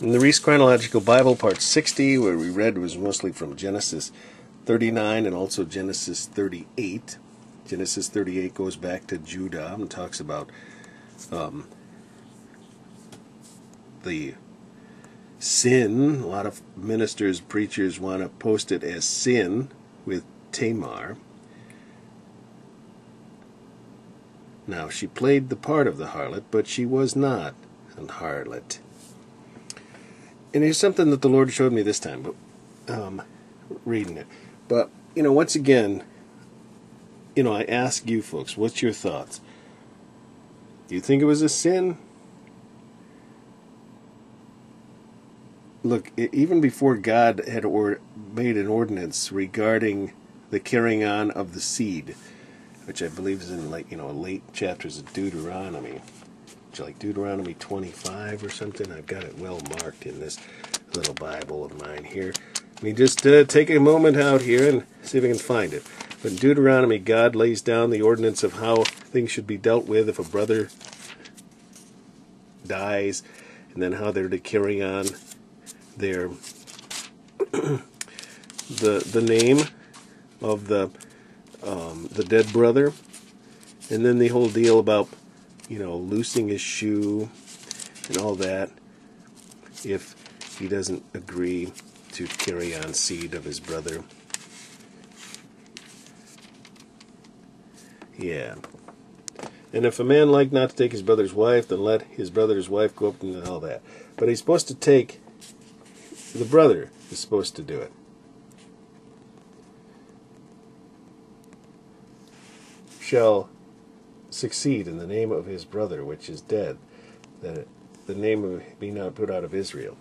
In the Reese Chronological Bible, part 60, where we read was mostly from Genesis 39 and also Genesis 38. Genesis 38 goes back to Judah and talks about the sin. A lot of ministers, preachers want to post it as sin with Tamar. Now, she played the part of the harlot, but she was not an harlot. And here's something that the Lord showed me this time, but reading it. But, once again, I ask you folks, what's your thoughts? Do you think it was a sin? Look, even before God had made an ordinance regarding the carrying on of the seed, which I believe is in late chapters of Deuteronomy, like Deuteronomy 25 or something. I've got it well marked in this little Bible of mine here. Let me just take a moment out here and see if I can find it. But in Deuteronomy, God lays down the ordinance of how things should be dealt with if a brother dies, and then how they're to carry on their the name of the dead brother, and then the whole deal about loosing his shoe and all that if he doesn't agree to carry on seed of his brother. Yeah. And if a man like not to take his brother's wife, then let his brother's wife go up and all that. But he's supposed to take, the brother is supposed to do it. Shall succeed in the name of his brother which is dead, that the name of be not put out of Israel.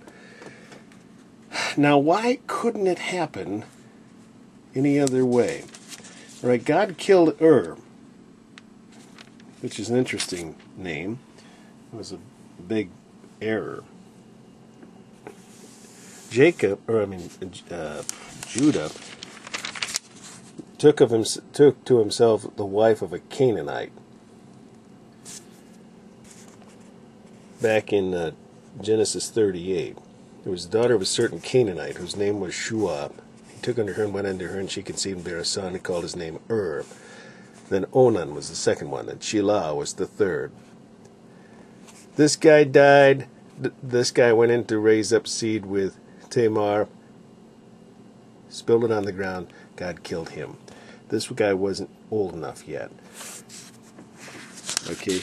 Now, why couldn't it happen any other way? All right, God killed which is an interesting name. It was a big error. Judah took to himself the wife of a Canaanite. Back in Genesis 38, there was the daughter of a certain Canaanite whose name was Shua. He took unto her and went unto her, and she conceived and bare a son, and called his name Then Onan was the second one, and Shelah was the third. This guy died. This guy went in to raise up seed with Tamar, spilled it on the ground. God killed him. This guy wasn't old enough yet. Okay.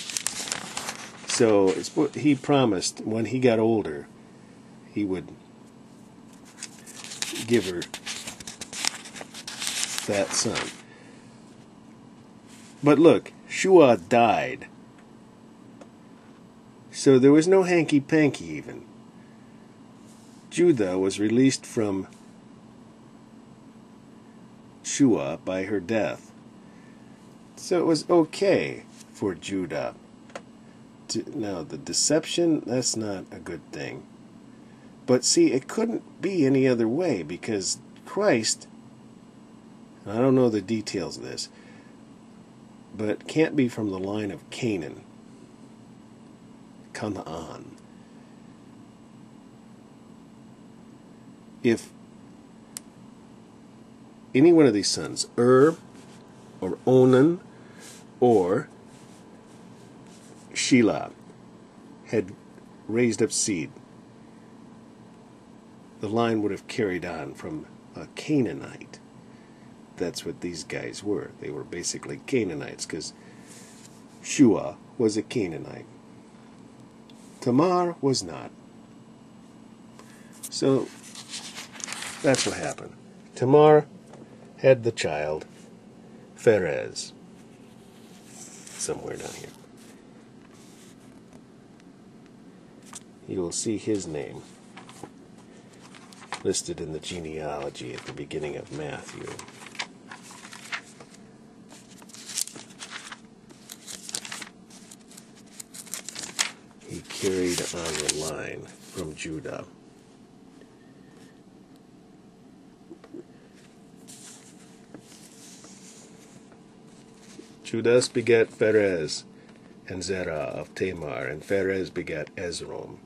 So he promised when he got older, he would give her that son. But look, Shua died. So there was no hanky-panky even. Judah was released from Shua by her death. So it was okay for Judah. Now, the deception, that's not a good thing. But see, it couldn't be any other way, because Christ, I don't know the details of this, but it can't be from the line of Canaan. Canaan. If any one of these sons, or Onan, or Shelah, had raised up seed, the line would have carried on from a Canaanite. That's what these guys were. They were basically Canaanites, because Shua was a Canaanite. Tamar was not. So that's what happened. Tamar had the child, Pharez, somewhere down here. You will see his name listed in the genealogy at the beginning of Matthew. He carried on the line from Judah. Judas begat Pharez and Zerah of Tamar, and Pharez begat Ezrom.